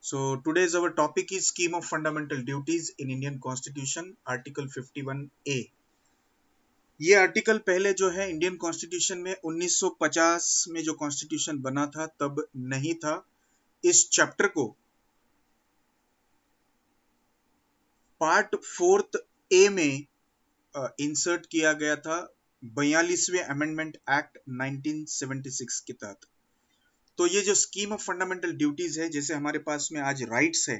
So today's our topic is scheme of fundamental duties in Indian Constitution, Article 51A. ये article पहले जो है Indian constitution में 1950 में जो कॉन्स्टिट्यूशन बना था तब नहीं था। इस चैप्टर को पार्ट 4 ए में इंसर्ट किया गया था 42वें अमेंडमेंट एक्ट 1976 के तहत। तो ये जो स्कीम ऑफ फंडामेंटल ड्यूटीज है, जैसे हमारे पास में आज राइट्स है,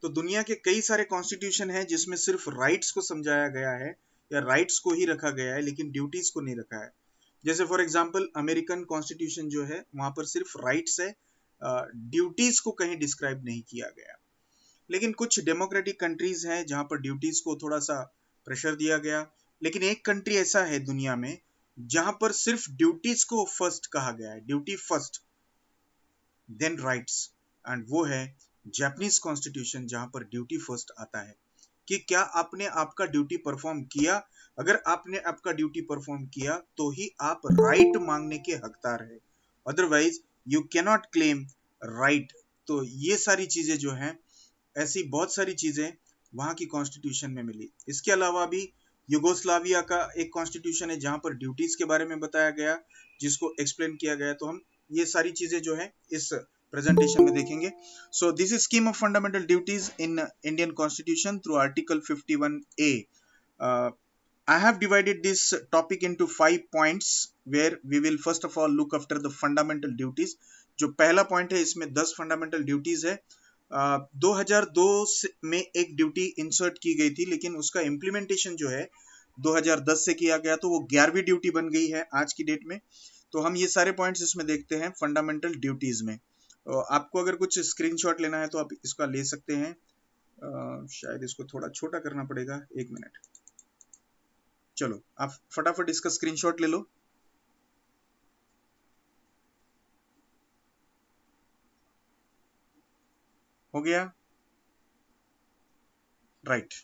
तो दुनिया के कई सारे कॉन्स्टिट्यूशन है जिसमें सिर्फ राइट्स को समझाया गया है या राइट्स को ही रखा गया है, लेकिन ड्यूटीज को नहीं रखा है। जैसे फॉर एग्जांपल अमेरिकन कॉन्स्टिट्यूशन जो है वहां पर सिर्फ राइट्स है, ड्यूटीज को कहीं डिस्क्राइब नहीं किया गया। लेकिन कुछ डेमोक्रेटिक कंट्रीज हैं जहां पर ड्यूटीज को थोड़ा सा प्रेशर दिया गया। लेकिन एक कंट्री ऐसा है दुनिया में जहां पर सिर्फ ड्यूटीज को फर्स्ट कहा गया है, duty first then rights, and वो है जापानीज कॉन्स्टिट्यूशन, जहां पर ड्यूटी फर्स्ट आता है कि क्या आपने आपका ड्यूटी परफॉर्म किया। अगर आपने आपका ड्यूटी परफॉर्म किया तो ही आप राइट मांगने के हकदार है, otherwise you cannot claim right. तो ये सारी चीजें जो हैं, ऐसी बहुत सारी चीजें वहां की कॉन्स्टिट्यूशन में मिली। इसके अलावा भी युगोस्लाविया का एक कॉन्स्टिट्यूशन है जहां पर ड्यूटीज के बारे में बताया गया, जिसको एक्सप्लेन किया गया। तो हम ये सारी चीजें जो है इस प्रेजेंटेशन में देखेंगे। सो this is scheme of fundamental duties in Indian constitution through article 51A. I have divided this topic into 5 points where we will first of all look after the fundamental duties. जो पहला point है इसमें 10 fundamental duties है। 2002 में एक duty insert की गई थी, लेकिन उसका इम्प्लीमेंटेशन जो है 2010 से किया गया, तो वो 11वीं ड्यूटी बन गई है आज की डेट में। तो हम ये सारे पॉइंट्स इसमें देखते हैं फंडामेंटल ड्यूटीज में। आपको अगर कुछ स्क्रीनशॉट लेना है तो आप इसका ले सकते हैं। शायद इसको थोड़ा छोटा करना पड़ेगा, 1 मिनट। चलो आप फटाफट इसका स्क्रीनशॉट ले लो। हो गया? राइट।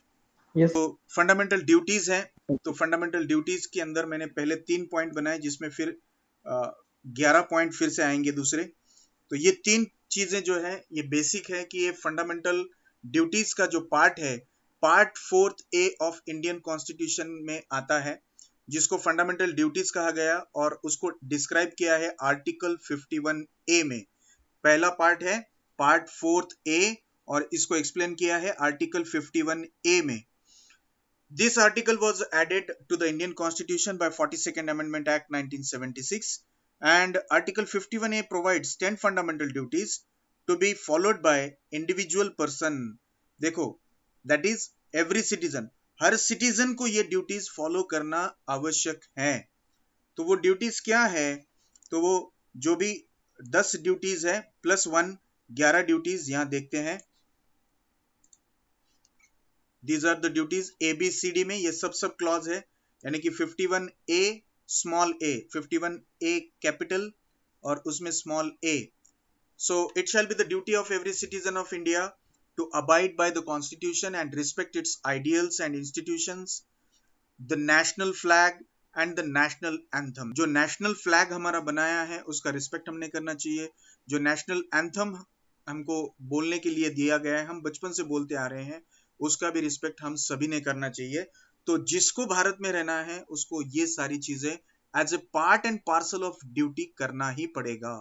यस। तो फंडामेंटल ड्यूटीज हैं। तो फंडामेंटल ड्यूटीज के अंदर मैंने पहले 3 पॉइंट बनाए, जिसमें फिर 11 पॉइंट फिर से आएंगे दूसरे। तो ये 3 चीजें जो है ये बेसिक है कि ये फंडामेंटल ड्यूटीज का जो पार्ट है, part 4A of Indian constitution में आता है, जिसको फंडामेंटल ड्यूटीज कहा गया और उसको डिस्क्राइब किया है आर्टिकल 51A में। पहला पार्ट है पार्ट 4A और इसको एक्सप्लेन किया है आर्टिकल 51A में। This article was added to the Indian Constitution by 42nd Amendment Act 1976, and Article 51A provides 10 fundamental duties to be followed by individual person. देखो, that is every citizen. Her citizen को ये duties follow करना आवश्यक है। तो वो duties क्या है? तो वो जो भी 10 ड्यूटीज है प्लस 1, 11 ड्यूटीज यहाँ देखते हैं। These are the duties ABCD में, ये सब क्लॉज है, यानी कि 51A small a, 51A capital और उसमें small a. So it shall be the duty of every citizen of India to abide by the constitution and respect its ideals and institutions, the national flag and the national anthem. जो national flag हमारा बनाया है उसका respect हमने करना चाहिए। जो national anthem हमको बोलने के लिए दिया गया है, हम बचपन से बोलते आ रहे हैं, उसका भी रिस्पेक्ट हम सभी ने करना चाहिए। तो जिसको भारत में रहना है उसको ये सारी चीजें as a part and parcel of duty करना ही पड़ेगा।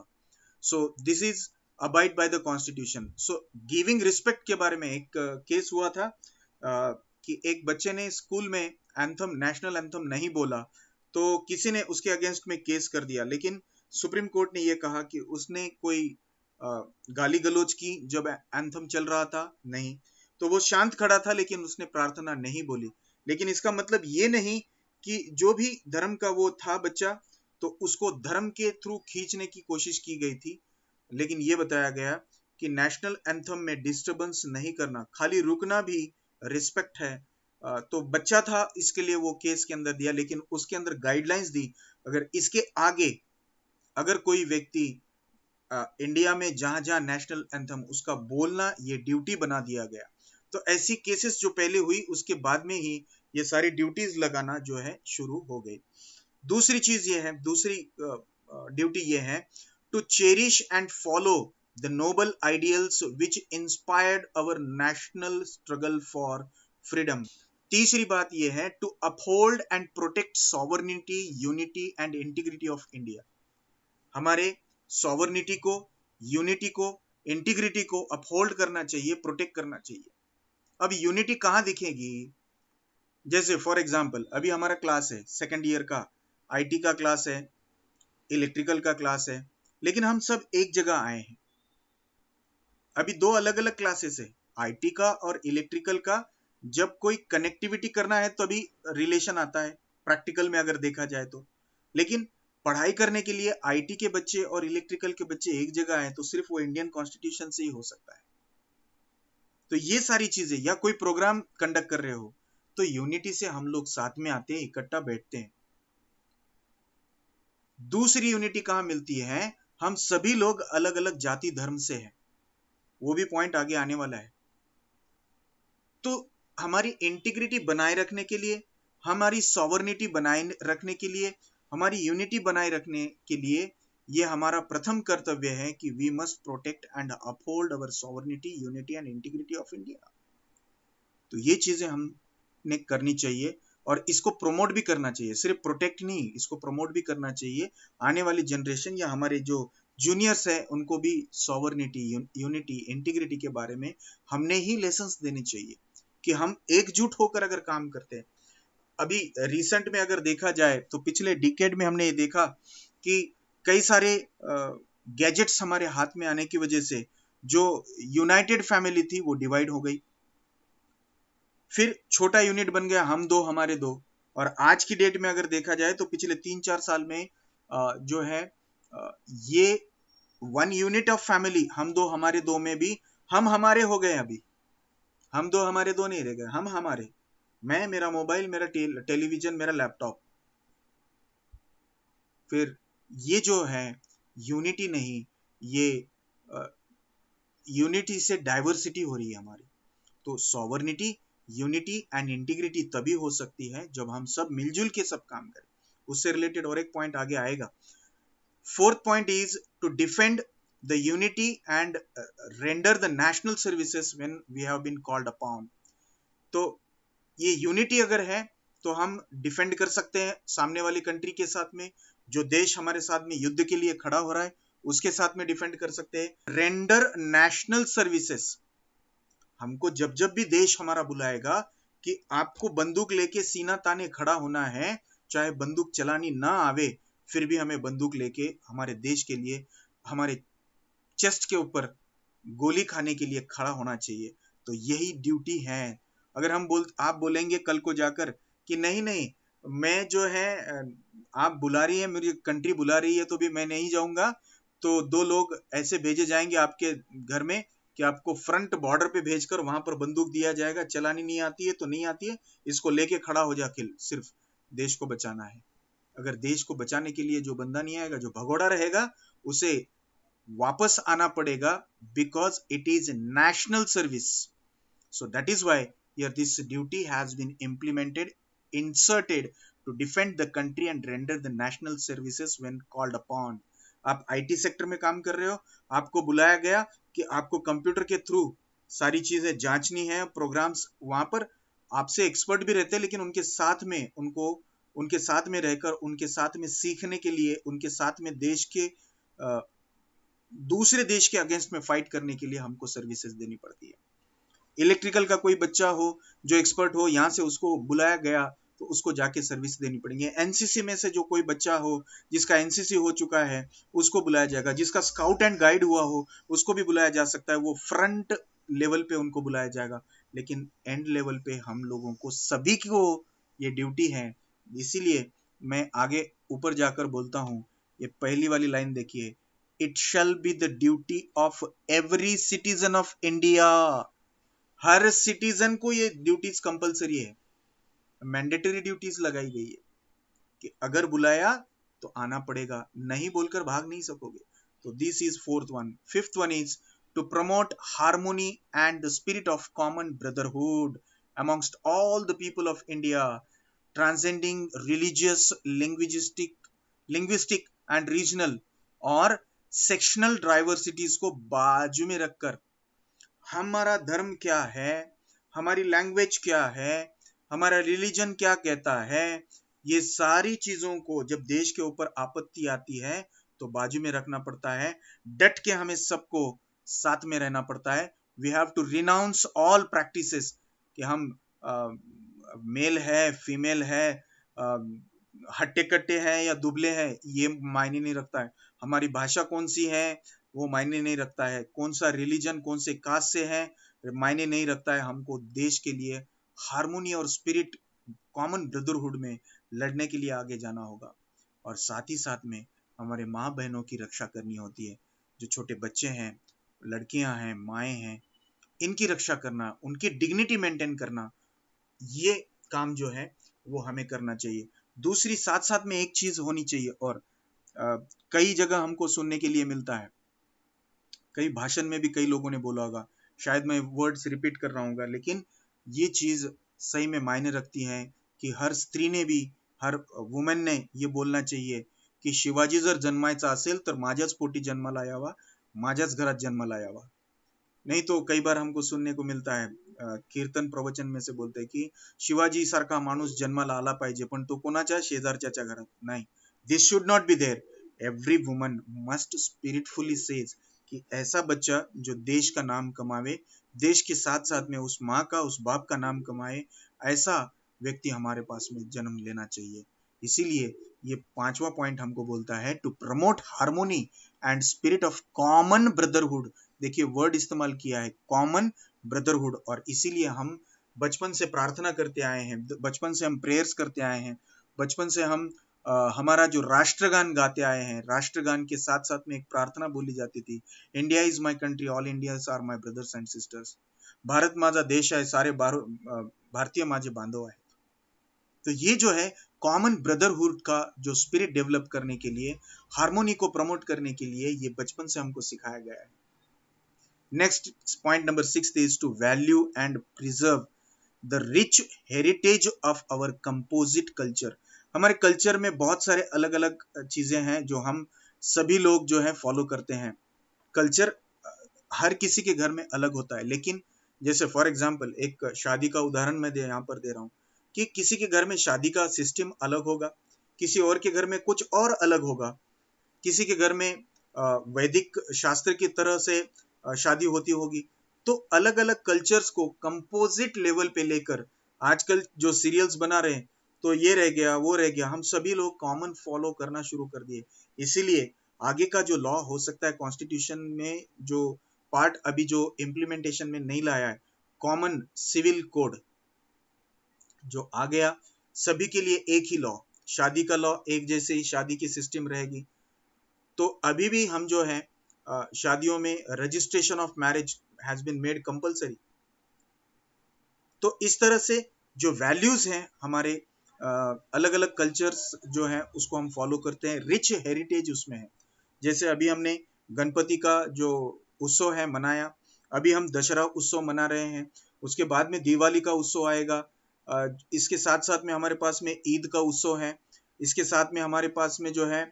So this is abide by the constitution. So giving respect के बारे में एक केस हुआ था कि एक बच्चे ने स्कूल में एंथम, नेशनल एंथम नहीं बोला, तो किसी ने उसके अगेंस्ट में केस कर दिया। लेकिन सुप्रीम कोर्ट ने यह कहा कि उसने कोई गाली गलौज की जब एंथम चल रहा था? नहीं। तो वो शांत खड़ा था, लेकिन उसने प्रार्थना नहीं बोली। लेकिन इसका मतलब ये नहीं कि जो भी धर्म का वो था बच्चा, तो उसको धर्म के थ्रू खींचने की कोशिश की गई थी। लेकिन ये बताया गया कि नेशनल एंथम में डिस्टरबेंस नहीं करना, खाली रुकना भी रिस्पेक्ट है। तो बच्चा था, इसके लिए वो केस के अंदर दिया, लेकिन उसके अंदर गाइडलाइंस दी, अगर इसके आगे अगर कोई व्यक्ति इंडिया में जहां जहां नेशनल एंथम उसका बोलना ये ड्यूटी बना दिया गया, तो ऐसी केसेस जो पहले हुई उसके बाद में ही ये सारी ड्यूटीज लगाना जो है शुरू हो गई। दूसरी चीज ये है, दूसरी ड्यूटी ये है to cherish and follow the noble ideals which inspired our national struggle for freedom. तीसरी बात यह है to uphold and protect sovereignty, unity and integrity of India. हमारे सॉवर्निटी को, यूनिटी को, इंटीग्रिटी को अपहोल्ड करना चाहिए, प्रोटेक्ट करना चाहिए। अब यूनिटी कहां दिखेगी? जैसे फॉर एग्जांपल अभी हमारा क्लास है, सेकंड ईयर का आईटी का क्लास है, इलेक्ट्रिकल का क्लास है, लेकिन हम सब एक जगह आए हैं। अभी दो अलग अलग क्लासेस है, आईटी का और इलेक्ट्रिकल का। जब कोई कनेक्टिविटी करना है तो अभी रिलेशन आता है प्रैक्टिकल में अगर देखा जाए तो, लेकिन पढ़ाई करने के लिए आईटी के बच्चे और इलेक्ट्रिकल के बच्चे एक जगह आए तो सिर्फ वो इंडियन कॉन्स्टिट्यूशन से ही हो सकता है। तो ये सारी चीजें, या कोई प्रोग्राम कंडक्ट कर रहे हो तो यूनिटी से हम लोग साथ में आते हैं, इकट्ठा बैठते हैं। दूसरी यूनिटी कहां मिलती है? हम सभी लोग अलग अलग जाति धर्म से हैं, वो भी पॉइंट आगे आने वाला है। तो हमारी इंटीग्रिटी बनाए रखने के लिए, हमारी सॉवर्निटी बनाए रखने के लिए, हमारी यूनिटी बनाए रखने के लिए ये हमारा प्रथम कर्तव्य है कि we must protect and uphold our sovereignty, unity and integrity of India. तो ये चीजें हमने करनी चाहिए और इसको प्रमोट भी करना चाहिए, सिर्फ प्रोटेक्ट नहीं, इसको प्रमोट भी करना चाहिए। आने वाली जनरेशन या हमारे जो जूनियर्स है उनको भी सॉवर्निटी, यूनिटी, इंटीग्रिटी के बारे में हमने ही लेसन्स देने चाहिए कि हम एकजुट होकर अगर काम करते हैं। अभी रिसेंट में अगर देखा जाए तो पिछले डिकेड में हमने ये देखा कि कई सारे गैजेट्स हमारे हाथ में आने की वजह से जो यूनाइटेड फैमिली थी वो डिवाइड हो गई। फिर छोटा यूनिट बन गया, हम दो हमारे दो। और आज की डेट में अगर देखा जाए तो पिछले 3-4 साल में जो है ये वन यूनिट ऑफ फैमिली, हम दो हमारे दो में भी हम हमारे हो गए। अभी हम दो हमारे दो नहीं रह गए, हम हमारे, मैं, मेरा मोबाइल, मेरा टेलीविजन, मेरा लैपटॉप। फिर ये जो है यूनिटी नहीं, ये यूनिटी से डाइवर्सिटी हो रही है हमारी। तो सॉवर्निटी, यूनिटी एंड इंटीग्रिटी तभी हो सकती है जब हम सब मिलजुल के सब काम करें। उससे रिलेटेड और एक पॉइंट आगे आएगा। Fourth point is to defend the unity and render the national services when we have been called upon. तो ये यूनिटी अगर है तो हम डिफेंड कर सकते हैं सामने वाली कंट्री के साथ में, जो देश हमारे साथ में युद्ध के लिए खड़ा हो रहा है उसके साथ में डिफेंड कर सकते हैं। रेंडर नेशनल सर्विसेज, हमको जब जब भी देश हमारा बुलाएगा कि आपको बंदूक लेके सीना ताने खड़ा होना है, चाहे बंदूक चलानी ना आवे फिर भी हमें बंदूक लेके हमारे देश के लिए, हमारे चेस्ट के ऊपर गोली खाने के लिए खड़ा होना चाहिए। तो यही ड्यूटी है। अगर आप बोलेंगे कल को जाकर कि नहीं नहीं, मैं जो है, आप बुला रही है, मेरी कंट्री बुला रही है तो भी मैं नहीं जाऊंगा, तो 2 लोग ऐसे भेजे जाएंगे आपके घर में कि आपको फ्रंट बॉर्डर पे भेजकर वहां पर बंदूक दिया जाएगा, चलानी नहीं आती है तो नहीं आती है, इसको लेके खड़ा हो जा, किल, सिर्फ देश को बचाना है। अगर देश को बचाने के लिए जो बंदा नहीं आएगा, जो भगोड़ा रहेगा, उसे वापस आना पड़ेगा, because it is national service. So that is why here this duty has been implemented, inserted to defend the country and render the national services when called upon. आप आईटी सेक्टर में काम कर रहे हो, आपको बुलाया गया कि आपको कंप्यूटर के थ्रू सारी चीजें जांचनी है, प्रोग्राम्स वहां पर आपसे एक्सपर्ट भी रहते हैं, लेकिन उनके साथ में उनके साथ में रहकर, उनके साथ में सीखने के लिए, उनके साथ में देश के दूसरे देश के अगेंस्ट में फाइट करने के लिए हमको सर्विसेज देनी पड़ती है। इलेक्ट्रिकल का कोई बच्चा हो जो एक्सपर्ट हो, यहाँ से उसको बुलाया गया तो उसको जाके सर्विस देनी पड़ेगी। एनसीसी में से जो कोई बच्चा हो जिसका एनसीसी हो चुका है उसको बुलाया जाएगा, जिसका स्काउट एंड गाइड हुआ हो उसको भी बुलाया जा सकता है, वो फ्रंट लेवल पे उनको बुलाया जाएगा। लेकिन एंड लेवल पे हम लोगों को सभी को ये ड्यूटी है। इसीलिए मैं आगे ऊपर जाकर बोलता हूँ, ये पहली वाली लाइन देखिए, it shall be the duty of every citizen of India. Her citizen को ये ड्यूटीज कंपलसरी है, मैंडेटरी ड्यूटीज लगाई गई है कि अगर बुलाया तो आना पड़ेगा, नहीं बोलकर भाग नहीं सकोगे। तो this is fourth one. Fifth one is to promote harmony and the spirit of common brotherhood amongst all the people of India, transcending religious, linguistic and regional or sectional diversities को बाजू में रखकर हमारा धर्म क्या है, हमारी लैंग्वेज क्या है, हमारा रिलीजन क्या कहता है, ये सारी चीजों को जब देश के ऊपर आपत्ति आती है तो बाजू में रखना पड़ता है। डट के हमें सबको साथ में रहना पड़ता है। We have to renounce all practices कि हम मेल है, फीमेल है, हट्टे कट्टे हैं या दुबले हैं, ये मायने नहीं रखता है। हमारी भाषा कौन सी है वो मायने नहीं रखता है। कौन सा रिलीजन, कौन से कास्ट से है, मायने नहीं रखता है। हमको देश के लिए हार्मोनी और स्पिरिट, कॉमन ब्रदरहुड में लड़ने के लिए आगे जाना होगा। और साथ ही साथ में हमारे माँ बहनों की रक्षा करनी होती है। जो छोटे बच्चे हैं, लड़कियां हैं, माएँ हैं, इनकी रक्षा करना, उनकी डिग्निटी मेंटेन करना, ये काम जो है वो हमें करना चाहिए। दूसरी साथ साथ में एक चीज होनी चाहिए, और कई जगह हमको सुनने के लिए मिलता है, कई भाषण में भी कई लोगों ने बोला होगा, शायद मैं वर्ड्स रिपीट कर रहा हूँ, लेकिन ये चीज सही में मायने रखती है कि हर स्त्री ने भी, हर वुमेन ने ये बोलना चाहिए की शिवाजी जर जन्मायचा असेल तर माझ्याच पोटी जन्माला यावा, माझ्याच घरात जन्माला यावा। नहीं तो कई बार हमको सुनने को मिलता है, कीर्तन प्रवचन में से बोलते हैं की शिवाजी सारखा माणूस जन्माला आला पाहिजे, पण तो कोणाच्या शेजारच्याच्या घरात नाही। This should not be there. Every woman must spiritfully says कि ऐसा बच्चा जो देश का नाम कमावे, देश के साथ साथ में उस माँ का, उस बाप का नाम कमाए, ऐसा व्यक्ति हमारे पास में जन्म लेना चाहिए। इसीलिए ये 5वां पॉइंट हमको बोलता है to promote harmony and spirit of common brotherhood. देखिए वर्ड इस्तेमाल किया है, कॉमन ब्रदरहुड। और इसीलिए हम बचपन से प्रार्थना करते आए हैं, बचपन से हम प्रेयर्स करते आए हैं, बचपन से हम हमारा जो राष्ट्रगान गाते आए हैं, राष्ट्रगान के साथ साथ में एक प्रार्थना बोली जाती थी, India is my country, all Indians are my brothers and sisters. Bharat माझा देश आहे, सारे भारतीय माझे बांधव आहेत। तो ये जो है कॉमन ब्रदरहुड का जो स्पिरिट डेवलप करने के लिए, हार्मोनी को प्रमोट करने के लिए ये बचपन से हमको सिखाया गया है। Next point number 6 is to value and preserve the rich heritage of our composite culture. हमारे कल्चर में बहुत सारे अलग अलग चीजें हैं जो हम सभी लोग जो है फॉलो करते हैं। कल्चर हर किसी के घर में अलग होता है, लेकिन जैसे फॉर एग्जांपल एक शादी का उदाहरण मैं यहाँ पर दे रहा हूँ कि किसी के घर में शादी का सिस्टम अलग होगा, किसी और के घर में कुछ और अलग होगा, किसी के घर में वैदिक शास्त्र की तरह से शादी होती होगी। तो अलग अलग कल्चर्स को कंपोजिट लेवल पे लेकर आजकल जो सीरियल्स बना रहे हैं, तो ये रह गया, वो रह गया, हम सभी लोग कॉमन फॉलो करना शुरू कर दिए। इसीलिए आगे का जो लॉ हो सकता है कॉन्स्टिट्यूशन में, जो पार्ट अभी जो इम्प्लीमेंटेशन में नहीं लाया है, कॉमन सिविल कोड जो आ गया, सभी के लिए एक ही लॉ, शादी का लॉ एक जैसे ही शादी की सिस्टम रहेगी। तो अभी भी हम जो है शादियों में registration of marriage has been made compulsory. तो इस तरह से जो वैल्यूज हैं हमारे अलग अलग कल्चर्स जो हैं उसको हम फॉलो करते हैं, रिच हेरिटेज उसमें है। जैसे अभी हमने गणपति का जो उत्सव है मनाया, अभी हम दशहरा उत्सव मना रहे हैं, उसके बाद में दिवाली का उत्सव आएगा, इसके साथ साथ में हमारे पास में ईद का उत्सव है, इसके साथ में हमारे पास में जो है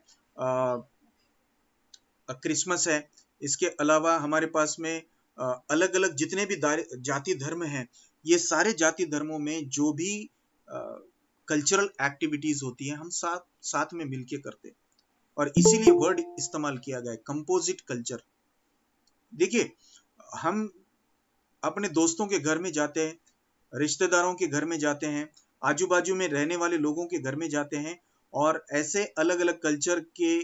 क्रिसमस है। इसके अलावा हमारे पास में अलग अलग जितने भी जाति धर्म हैं, ये सारे जाति धर्मों में जो भी कल्चरल एक्टिविटीज होती है हम साथ में मिलके करते हैं, और इसीलिए वर्ड इस्तेमाल किया गया है कंपोजिट कल्चर। देखिए हम अपने दोस्तों के घर में जाते हैं, रिश्तेदारों के घर में जाते हैं, आजू बाजू में रहने वाले लोगों के घर में जाते हैं, और ऐसे अलग अलग कल्चर के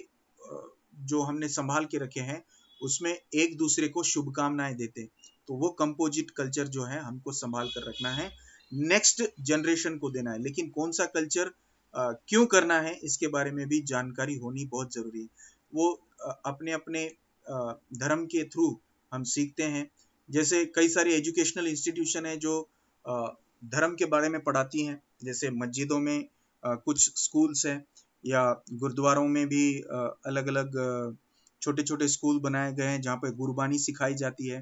जो हमने संभाल के रखे हैं उसमें एक दूसरे को शुभकामनाएं देते। तो वो कंपोजिट कल्चर जो है हमको संभाल कर रखना है, नेक्स्ट जनरेशन को देना है। लेकिन कौन सा कल्चर क्यों करना है इसके बारे में भी जानकारी होनी बहुत जरूरी है। वो अपने अपने धर्म के थ्रू हम सीखते हैं। जैसे कई सारी एजुकेशनल इंस्टीट्यूशन है जो धर्म के बारे में पढ़ाती हैं, जैसे मस्जिदों में कुछ स्कूल्स हैं, या गुरुद्वारों में भी अलग अलग छोटे छोटे स्कूल बनाए गए हैं जहाँ पे गुरबानी सिखाई जाती है।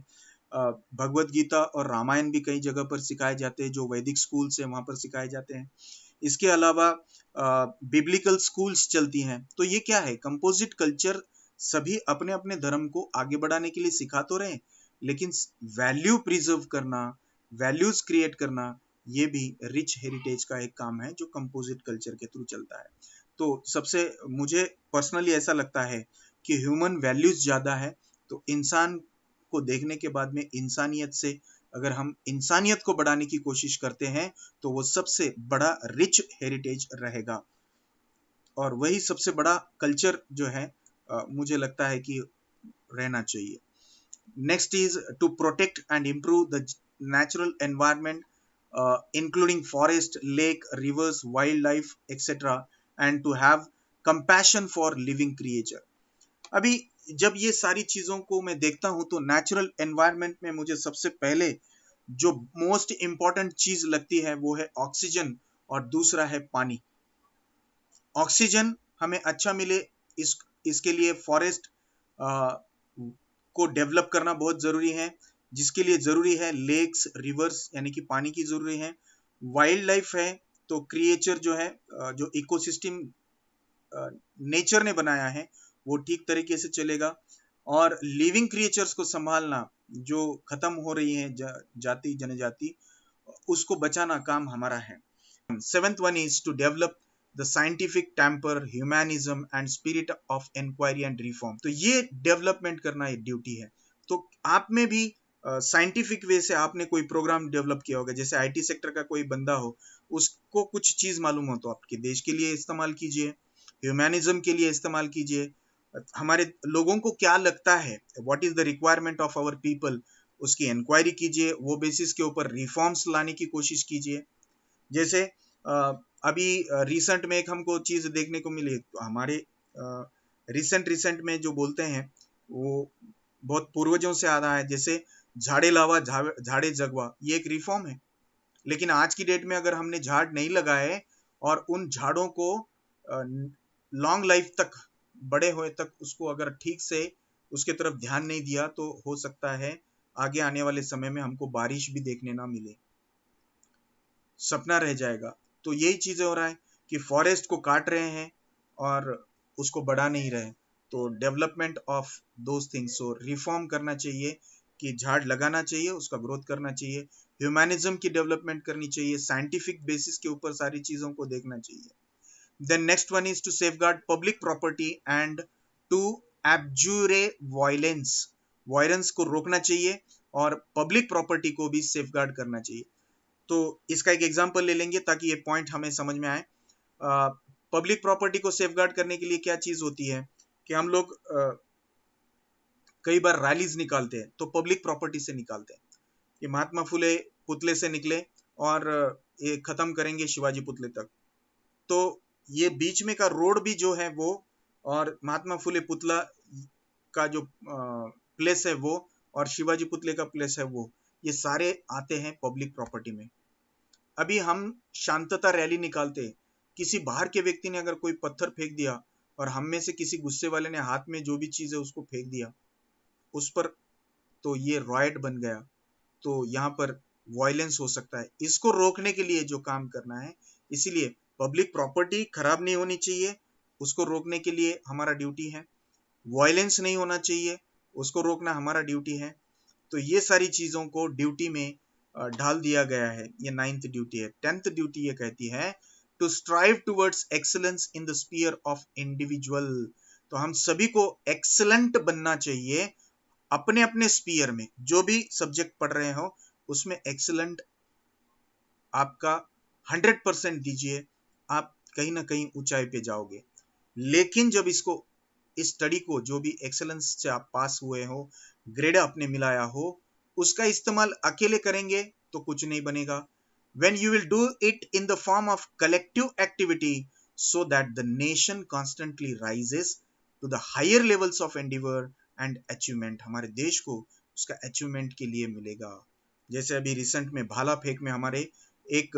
भगवत गीता और रामायण भी कई जगह पर सिखाए जाते हैं, जो वैदिक स्कूल्स हैं वहाँ पर सिखाए जाते हैं। इसके अलावा बिब्लिकल स्कूल्स चलती हैं। तो ये क्या है, कंपोजिट कल्चर सभी अपने अपने धर्म को आगे बढ़ाने के लिए सिखा तो रहे हैं, लेकिन वैल्यू प्रिजर्व करना, वैल्यूज क्रिएट करना, ये भी रिच हेरिटेज का एक काम है जो कंपोजिट कल्चर के थ्रू चलता है। तो सबसे मुझे पर्सनली ऐसा लगता है कि ह्यूमन वैल्यूज ज्यादा है, तो इंसान को देखने के बाद में इंसानियत से अगर हम इंसानियत को बढ़ाने की कोशिश करते हैं तो वो सबसे बड़ा रिच हेरिटेज रहेगा, और वही सबसे बड़ा कल्चर जो है मुझे लगता है कि रहना चाहिए। Next is to protect and improve the natural environment including forest, lake, rivers, wildlife etcetera, and to have compassion for living creature. अभी जब ये सारी चीजों को मैं देखता हूं तो नेचुरल एनवायरनमेंट में मुझे सबसे पहले जो मोस्ट इंपॉर्टेंट चीज लगती है वो है ऑक्सीजन, और दूसरा है पानी। ऑक्सीजन हमें अच्छा मिले, इसके लिए फॉरेस्ट को डेवलप करना बहुत जरूरी है, जिसके लिए जरूरी है लेक्स, रिवर्स यानी कि पानी की जरूरी है। वाइल्ड लाइफ है तो क्रिएचर जो है जो इकोसिस्टम नेचर ने बनाया है वो ठीक तरीके से चलेगा, और लिविंग क्रिएचर्स को संभालना, जो खत्म हो रही है जाति जनजाति, उसको बचाना काम हमारा है। Seventh one is to develop the scientific temper, humanism and spirit of inquiry and reform. तो ये डेवलपमेंट करना एक ड्यूटी है। तो आप में भी साइंटिफिक वे से आपने कोई प्रोग्राम डेवलप किया होगा, जैसे आईटी सेक्टर का कोई बंदा हो, उसको कुछ चीज मालूम हो तो आपके देश के लिए इस्तेमाल कीजिए, ह्यूमैनिज्म के लिए इस्तेमाल कीजिए। हमारे लोगों को क्या लगता है, what is the requirement of our people, उसकी इंक्वायरी कीजिए, वो बेसिस के ऊपर रिफॉर्म्स लाने की कोशिश कीजिए। जैसे अभी रिसेंट में एक हमको चीज देखने को मिली, तो हमारे रिसेंट में जो बोलते हैं वो बहुत पूर्वजों से आ रहा है, जैसे झाड़े लावा झाड़े जगवा, ये एक रिफॉर्म है। लेकिन आज की डेट में अगर हमने झाड़ नहीं लगाए और उन झाड़ों को लॉन्ग लाइफ तक, बड़े हुए तक उसको अगर ठीक से उसके तरफ ध्यान नहीं दिया, तो हो सकता है आगे आने वाले समय में हमको बारिश भी देखने ना मिले, सपना रह जाएगा। तो यही चीजें हो रहा है कि फॉरेस्ट को काट रहे हैं और उसको बढ़ा नहीं रहे। तो development of those things, so reform करना चाहिए कि झाड़ लगाना चाहिए, उसका ग्रोथ करना चाहिए, ह्यूमैनिज्म की डेवलपमेंट करनी चाहिए, साइंटिफिक बेसिस के ऊपर सारी चीजों को देखना चाहिए। Then next one is to safeguard public property and to abjure violence, violence को रोकना चाहिए और पब्लिक प्रॉपर्टी को भी सेफगार्ड करना चाहिए। तो इसका एक एग्जांपल ले लेंगे ताकि ये पॉइंट हमें समझ में आए। पब्लिक प्रॉपर्टी को सेफगार्ड करने के लिए क्या चीज होती है कि हम लोग कई बार रैलीज निकालते हैं तो पब्लिक प्रॉपर्टी से निकालते हैं कि महात्मा फुले पुतले से निकले और ये खत्म करेंगे शिवाजी पुतले तक। तो ये बीच में का रोड भी जो है वो, और महात्मा फुले पुतला का जो प्लेस है वो, और शिवाजी पुतले का प्लेस है वो, ये सारे आते हैं पब्लिक प्रॉपर्टी में। अभी हम शांतता रैली निकालते, किसी बाहर के व्यक्ति ने अगर कोई पत्थर फेंक दिया और हम में से किसी गुस्से वाले ने हाथ में जो भी चीज है उसको फेंक दिया उस पर, तो ये रॉयट बन गया, तो यहाँ पर वायलेंस हो सकता है। इसको रोकने के लिए जो काम करना है, इसीलिए पब्लिक प्रॉपर्टी खराब नहीं होनी चाहिए, उसको रोकने के लिए हमारा ड्यूटी है। वायलेंस नहीं होना चाहिए, उसको रोकना हमारा ड्यूटी है। तो ये सारी चीजों को ड्यूटी में ढाल दिया गया है। ये 9th ड्यूटी है। 10th ड्यूटी ये कहती है to strive towards excellence in the sphere of individual. तो हम सभी को एक्सीलेंट बनना चाहिए अपने अपने स्पीयर में, जो भी सब्जेक्ट पढ़ रहे हो उसमें एक्सीलेंट आपका 100% दीजिए, आप कहीं ना कहीं ऊंचाई पे जाओगे। लेकिन जब इसको, इस स्टडी को, जो भी एक्सेलेंस से आप पास हुए हो, ग्रेड आपने मिलाया हो, उसका इस्तेमाल अकेले करेंगे तो कुछ नहीं बनेगा। when you will do it in the form of collective activity so that the nation constantly rises to the higher levels of endeavor and achievement, हमारे देश को उसका अचीवमेंट के लिए मिलेगा। जैसे अभी रिसेंट में भाला फेंक में हमारे एक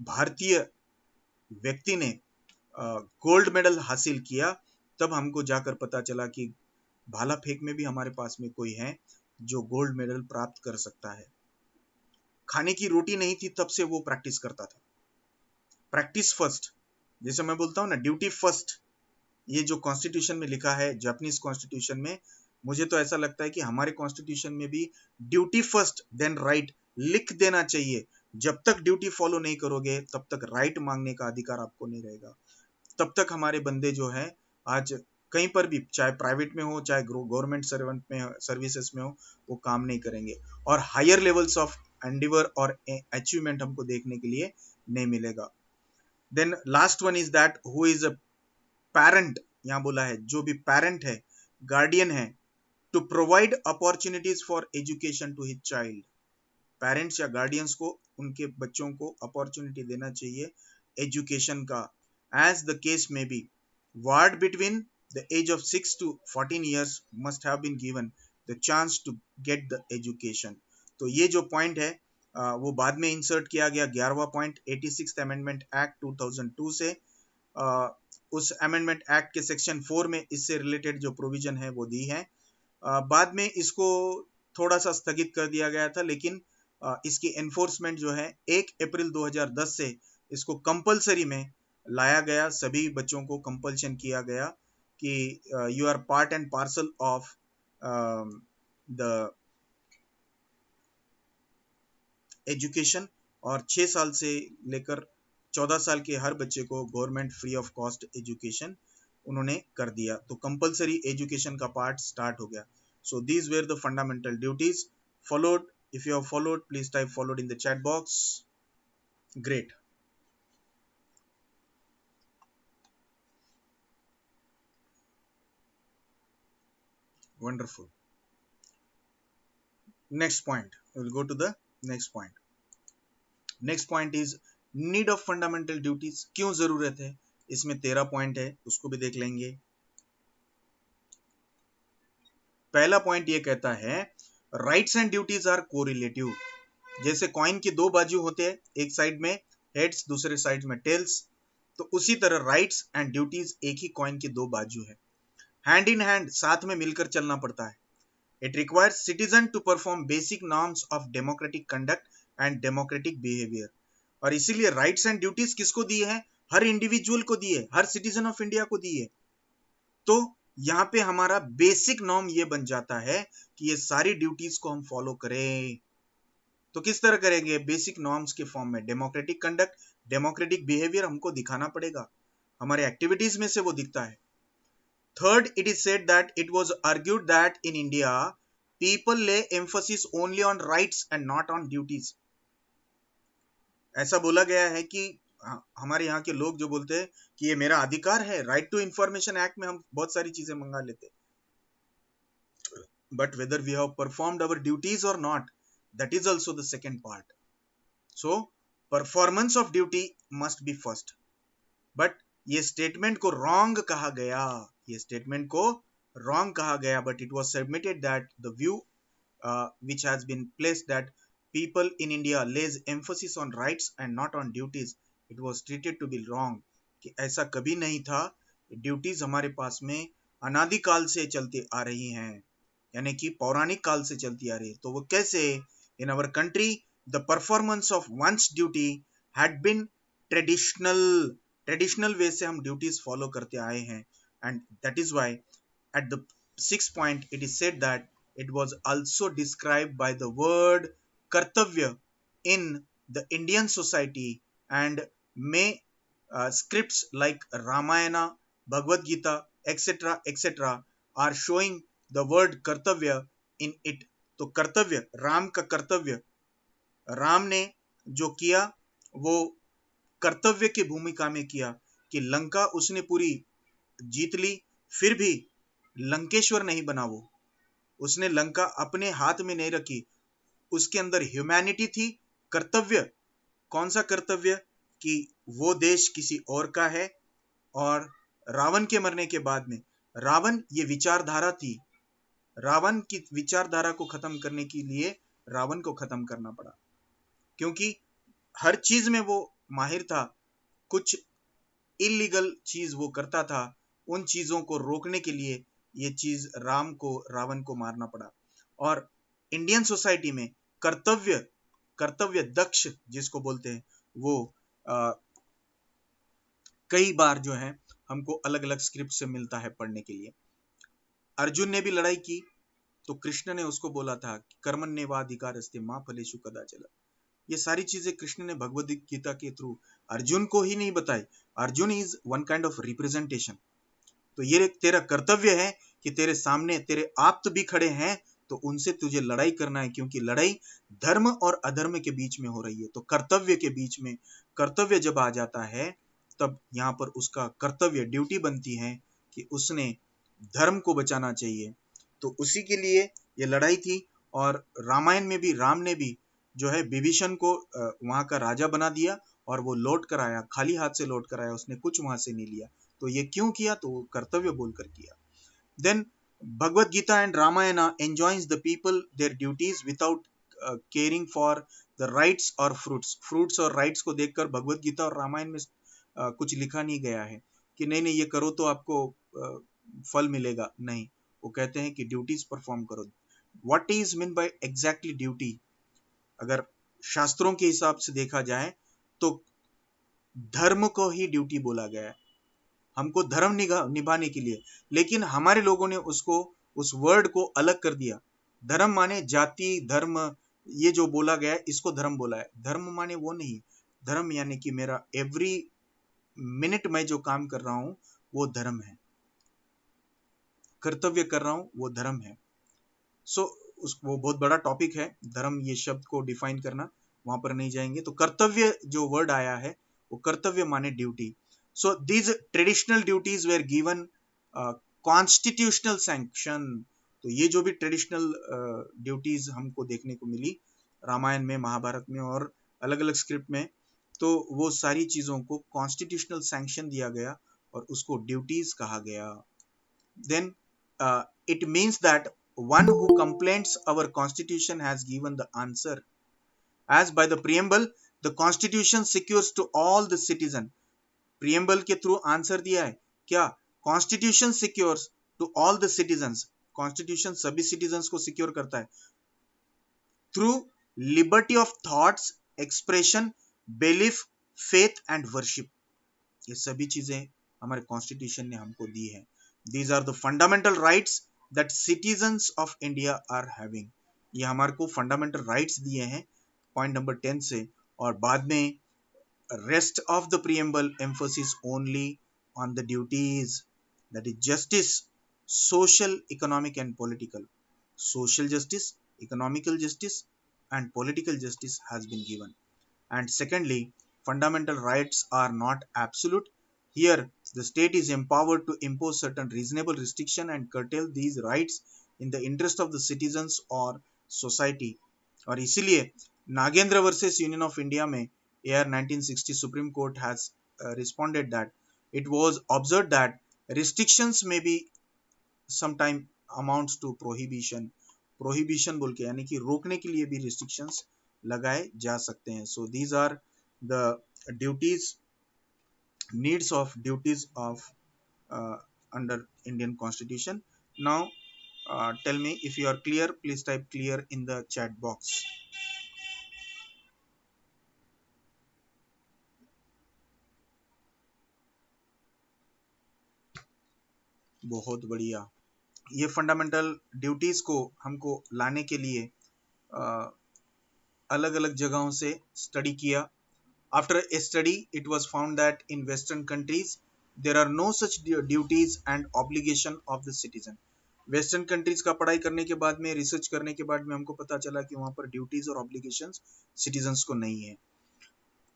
भारतीय व्यक्ति ने गोल्ड मेडल हासिल किया, तब हमको जाकर पता चला कि भाला फेंक में भी हमारे पास में कोई है जो गोल्ड मेडल प्राप्त कर सकता है। खाने की रोटी नहीं थी तब से वो प्रैक्टिस करता था। प्रैक्टिस फर्स्ट, जैसे मैं बोलता हूँ ना, ड्यूटी फर्स्ट, ये जो कॉन्स्टिट्यूशन में लिखा है, जापानीज कॉन्स्टिट्यूशन में, मुझे तो ऐसा लगता है कि हमारे कॉन्स्टिट्यूशन में भी ड्यूटी फर्स्ट देन राइट लिख देना चाहिए। जब तक ड्यूटी फॉलो नहीं करोगे तब तक राइट मांगने का अधिकार आपको नहीं रहेगा। तब तक हमारे बंदे जो है आज कहीं पर भी, चाहे प्राइवेट में हो चाहे गवर्नमेंट सर्वेंट में सर्विसेज में हो, वो काम नहीं करेंगे और हायर लेवल्स ऑफ एंडिवर और अचीवमेंट हमको देखने के लिए नहीं मिलेगा। Then last one is that who is a parent, यहाँ बोला है जो भी पैरेंट है, गार्डियन है, to provide opportunities for education to his child. Parents या गार्डियंस को उनके बच्चों को अपॉर्चुनिटी देना चाहिए एजुकेशन का, as the case may be. Ward between the age of 6 to 14 years must have been given the chance to get the education। तो ये जो पॉइंट है वो बाद में इंसर्ट किया गया 11वां पॉइंट 86th अमेंडमेंट एक्ट 2002 से। उस अमेंडमेंट एक्ट के सेक्शन 4 में इससे रिलेटेड जो प्रोविजन है वो दी है। बाद में इसको थोड़ा सा स्थगित कर दिया गया था, लेकिन इसकी एनफोर्समेंट जो है 1 अप्रैल 2010 से इसको कंपलसरी में लाया गया। सभी बच्चों को कंपल्शन किया गया कि you are part and parcel of the education, और 6 साल से लेकर 14 साल के हर बच्चे को government free of cost education उन्होंने कर दिया। तो कंपलसरी एजुकेशन का पार्ट स्टार्ट हो गया। So these were the fundamental duties followed. If you have followed, please type followed in the chat box. Great. Wonderful. Next point. We'll go to the next point. Next point is need of fundamental duties. क्यों जरूरत है? इसमें 13 point है, उसको भी देख लेंगे। पहला पॉइंट ये कहता है rights and duties are correlative. जैसे कॉइन के दो बाजू होते हैं, एक साइड में हेड्स दूसरे साइड में टेल्स, तो उसी तरह राइट्स एंड ड्यूटीज एक ही कॉइन के दो बाजू है। हैंड इन हैंड, साथ में मिलकर चलना पड़ता है। It requires citizen to perform basic norms of democratic conduct and democratic behaviour. और इसीलिए राइट्स एंड ड्यूटीज किसको दिए हैं? हर इंडिविजुअल को दिए, हर सिटीजन ऑफ इंडिया को दिए। तो यहाँ पे हमारा बेसिक नॉर्म ये बन जाता है कि ये सारी ड्यूटीज को हम फॉलो करें। तो किस तरह करेंगे? बेसिक नॉर्म्स के फॉर्म में। डेमोक्रेटिक कंडक्ट, डेमोक्रेटिक बिहेवियर हमको दिखाना पड़ेगा, हमारे एक्टिविटीज में से वो दिखता है। Third, it is said that it was argued that in India, people lay emphasis only on rights and not on duties. ऐसा बोला गया है कि हमारे यहाँ के लोग जो बोलते हैं कि ये मेरा अधिकार है, राइट टू इंफॉर्मेशन एक्ट में हम बहुत सारी चीजें मंगा लेते, but whether we have performed our duties or not, that is also the second part. So performance of duty must be first. But ये स्टेटमेंट को रॉन्ग कहा गया, ये स्टेटमेंट को रॉन्ग कहा गया, but it was submitted that the view which has been placed that people in India lays emphasis on rights and not on duties, it was treated to be wrong, कि ऐसा कभी नहीं था। Duties हमारे पास में अनादिकाल से चलती आ रही हैं, यानी कि पौराणिक काल से चलती आ रही है। तो वो कैसे? In our country the performance of one's duty had been traditional way से हम ड्यूटीज फॉलो करते आए हैं, and that is why at the 6th point it is said that it was also described by the word kartavya in the Indian society, and may scripts like Ramayana, Bhagavad Gita, etc are showing the word kartavya in it। तो कर्तव्य, राम का कर्तव्य, राम ने जो किया वो कर्तव्य की भूमिका में किया, कि लंका उसने पूरी जीत ली, फिर भी लंकेश्वर नहीं बना। वो उसने लंका अपने हाथ में नहीं रखी, उसके अंदर ह्यूमैनिटी थी। कर्तव्य, कौन सा कर्तव्य? कि वो देश किसी और का है। और रावण के मरने के बाद में, रावण ये विचारधारा थी, रावण की विचारधारा को खत्म करने के लिए रावण को खत्म करना पड़ा, क्योंकि हर चीज में वो माहिर था। कुछ इलीगल चीज वो करता था, उन चीजों को रोकने के लिए ये चीज रावण को मारना पड़ा। और इंडियन सोसाइटी में कर्तव्य दक्ष जिसको बोलते हैं, वो कई बार जो है हमको अलग अलग स्क्रिप्ट से मिलता है पढ़ने के लिए। अर्जुन ने भी लड़ाई की तो कृष्ण ने उसको बोला था कर्मण्येवाधिकारस्ते मा फलेषु कदाचन। ये सारी चीजें कृष्ण ने भगवद गीता के थ्रू अर्जुन को ही नहीं बताई। Arjun is one kind of representation. तो ये तेरा कर्तव्य है कि तेरे सामने तेरे आप्त भी खड़े हैं तो उनसे तुझे लड़ाई करना है, क्योंकि लड़ाई धर्म और अधर्म के बीच में हो रही है। तो कर्तव्य के बीच में कर्तव्य जब आ जाता है तब यहाँ पर उसका कर्तव्य ड्यूटी बनती है कि उसने धर्म को बचाना चाहिए। तो उसी के लिए ये लड़ाई थी। और रामायण में भी राम ने भी जो है विभीषण को वहां का राजा बना दिया और वो लौट कर आया, खाली हाथ से लौट कर आया, उसने कुछ वहां से नहीं लिया। तो ये क्यों किया? तो वो कर्तव्य बोलकर किया। Then Bhagavad Gita and Ramayana enjoins the people their duties without caring for the rights or fruits और राइट्स को देखकर भगवत गीता और रामायण में कुछ लिखा नहीं गया है कि नहीं नहीं ये करो तो आपको फल मिलेगा। नहीं, वो कहते हैं कि ड्यूटीज परफॉर्म करो। What is mean by exactly duty? अगर शास्त्रों के हिसाब से देखा जाए तो धर्म को ही ड्यूटी बोला गया है, हमको धर्म निभाने के लिए। लेकिन हमारे लोगों ने उसको उस वर्ड को अलग कर दिया। धर्म माने जाति धर्म, ये जो बोला गया है इसको धर्म बोला है। धर्म माने वो नहीं, धर्म यानी कि मेरा एवरी मिनट में जो काम कर रहा हूं वो धर्म है, कर्तव्य कर रहा हूं वो धर्म है। सो वो बहुत बड़ा टॉपिक है धर्म, ये शब्द को डिफाइन करना, वहां पर नहीं जाएंगे। तो कर्तव्य जो वर्ड आया है वो कर्तव्य माने duty. So these traditional duties were given constitutional sanction. तो ये जो भी ट्रेडिशनल ड्यूटीज हमको देखने को मिली रामायण में, महाभारत में और अलग अलग स्क्रिप्ट में, तो वो सारी चीजों को कॉन्स्टिट्यूशनल सैंक्शन दिया गया और उसको ड्यूटीज कहा गया। then it means that one who complains our constitution has given the answer, as by the preamble the constitution secures to all the citizen। preamble के थ्रू आंसर दिया है क्या? constitution secures to all the citizens, constitution सभी citizens को secure करता है through liberty of thoughts, expression, belief, faith and worship। ये सभी चीजें हमारे कॉन्स्टिट्यूशन ने हमको दी है। These are the fundamental rights that citizens of India are having। ये हमारे को फंडामेंटल राइट्स दिए हैं पॉइंट नंबर 10 से। और बाद में rest of the preamble emphasis only on the duties, that is justice, social, economic and political। social justice, economical justice and political justice has been given। And secondly, fundamental rights are not absolute। Here the state is empowered to impose certain reasonable restriction and curtail these rights in the interest of the citizens or society। और इसीलिए Nagendra versus union of India में AR 1960 supreme court has responded that it was observed that restrictions may be sometime amounts to prohibition। prohibition बोल के यानी कि रोकने के लिए भी restrictions लगाए जा सकते हैं। so these are the duties, needs of duties of under Indian constitution। now tell me if you are clear, please type clear in the chat box। बहुत बढ़िया। ये फंडामेंटल ड्यूटीज को हमको लाने के लिए अलग अलग जगहों से स्टडी किया। After a study, it was found that in Western countries, there are no such duties and obligation of the citizen। Western countries का पढ़ाई करने के बाद में, रिसर्च करने के बाद में हमको पता चला कि वहां पर ड्यूटीज और ऑब्लिगेशंस सिटीजन्स को नहीं है।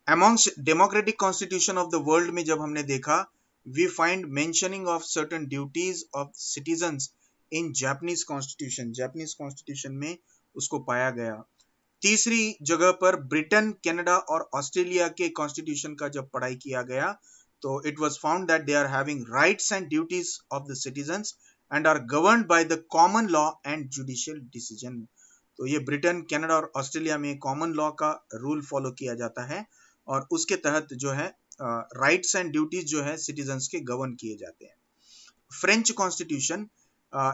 Amongst democratic constitution of the world में जब हमने देखा, we find mentioning of certain duties of citizens in Japanese constitution। Japanese constitution में उसको पाया गया। तीसरी जगह पर ब्रिटेन, कनाडा और ऑस्ट्रेलिया के कॉन्स्टिट्यूशन का जब पढ़ाई किया गया तो it was found that they are having rights and duties of the citizens and are governed by the common law and judicial decision. तो ये ब्रिटेन, कनाडा और ऑस्ट्रेलिया में कॉमन लॉ का रूल फॉलो किया जाता है और उसके तहत जो है राइट्स एंड ड्यूटीज जो है सिटीजंस के गवर्न किए जाते हैं। French constitution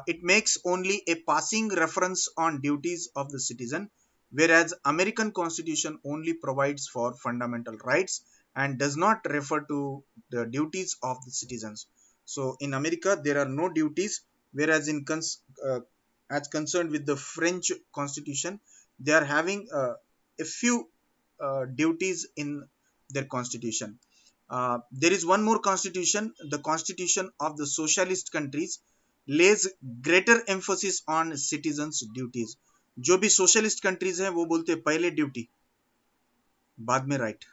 it makes only a passing reference on duties of the citizen, whereas American Constitution only provides for fundamental rights and does not refer to the duties of the citizens. So in America there are no duties, whereas as concerned with the French constitution, they are having a few duties in their constitution. There is one more constitution, the constitution of the socialist countries lays greater emphasis on citizens duties. जो भी socialist countries हैं वो बोलते हैं पहले duty बाद में right.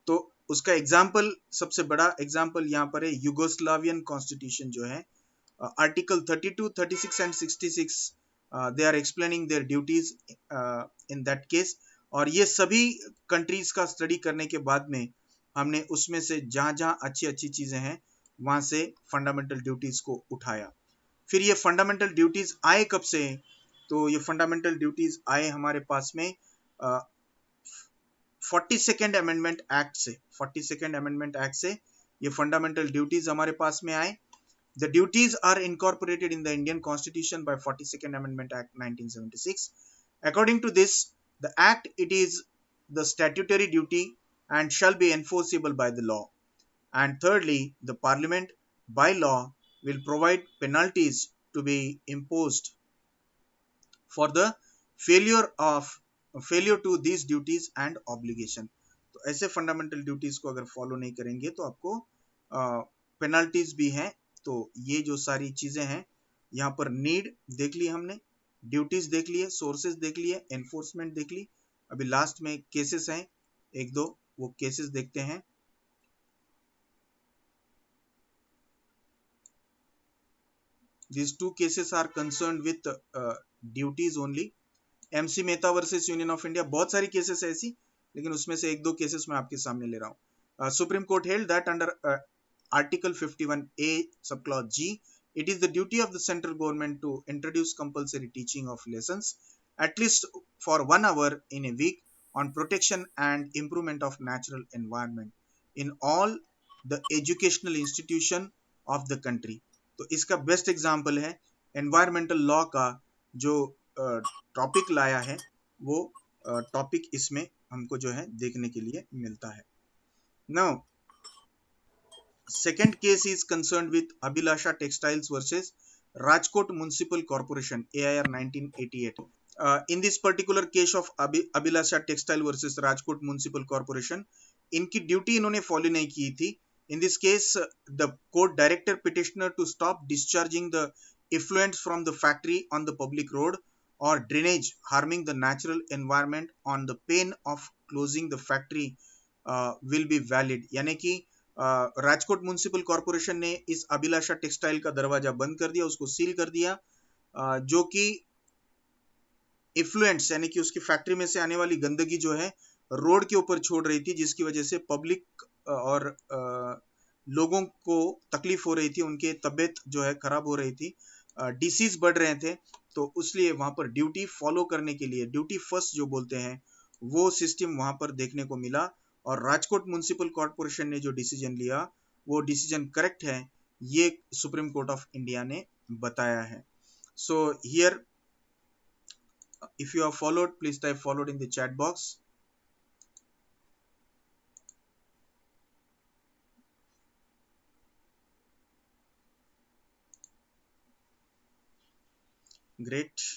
तो उसका एग्जाम्पल, सबसे बड़ा एग्जाम्पल यहाँ पर है यूगोस्लावियन कॉन्स्टिट्यूशन जो है, article 32, 36 and 66 they are explaining their duties in that case. और ये सभी कंट्रीज का स्टडी करने के बाद में हमने उसमें से जहां जहां अच्छी अच्छी चीजें हैं वहां से फंडामेंटल ड्यूटीज को उठाया। फिर ये फंडामेंटल ड्यूटीज आए कब से? तो ये फंडामेंटल ड्यूटीज आए हमारे पास में 42nd अमेंडमेंट एक्ट से। 42nd अमेंडमेंट एक्ट से ये फंडामेंटल ड्यूटीज हमारे पास में आए। The duties are incorporated in the Indian Constitution by 42nd Amendment Act 1976. According to this, the act, it is the statutory duty and shall be enforceable by the law. And thirdly, the Parliament by law will provide penalties to be imposed for the failure to these duties and obligation. तो ऐसे fundamental duties को अगर follow नहीं करेंगे तो आपको penalties भी हैं। तो ये जो सारी चीजें हैं यहाँ पर नीड देख ली हमने, ड्यूटीज देख लिए, सोर्सेज देख लिए, एनफोर्समेंट देख ली। अभी लास्ट में केसेस हैं एक दो, वो केसेस देखते हैं। These two cases are concerned with duties only. MC Mehta versus union of India, बहुत सारी केसेस है ऐसी, लेकिन उसमें से एक दो केसेस मैं आपके सामने ले रहा हूँ। Supreme court held that under article 51A sub clause G, it is the duty of the central government to introduce compulsory teaching of lessons at least for 1 hour in a week on protection and improvement of natural environment in all the educational institution of the country. तो इसका best example है environmental law का जो topic लाया है, वो topic इसमें हमको जो है देखने के लिए मिलता है। Now second case is concerned with Abhilasha Textiles versus Rajkot Municipal Corporation, AIR 1988. In this particular case of Abhilasha Textile versus Rajkot Municipal Corporation, इनकी ड्यूटी इन्होंने फॉलो नहीं की थी। In this case, the court directed petitioner to stop discharging the effluents from the factory on the public road or drainage harming the natural environment on the pain of closing the factory will be valid. यानी कि Rajkot municipal corporation ने इस अभिलाषा textile का दरवाजा बंद कर दिया, उसको सील कर दिया, जो कि इफ्लुएंट्स यानी कि उसकी फैक्ट्री में से आने वाली गंदगी जो है रोड के ऊपर छोड़ रही थी, जिसकी वजह से पब्लिक और लोगों को तकलीफ हो रही थी, उनके तबीयत जो है खराब हो रही थी, डिसीज बढ़ रहे थे। तो उसलिए वहां पर ड्यूटी फॉलो करने के लिए ड्यूटी फर्स्ट जो बोलते हैं वो सिस्टम वहां पर देखने को मिला। और राजकोट म्युनिसिपल कॉर्पोरेशन ने जो डिसीजन लिया वो डिसीजन करेक्ट है, ये सुप्रीम कोर्ट ऑफ इंडिया ने बताया है। So here if you have followed, please type followed in the chat box. Great.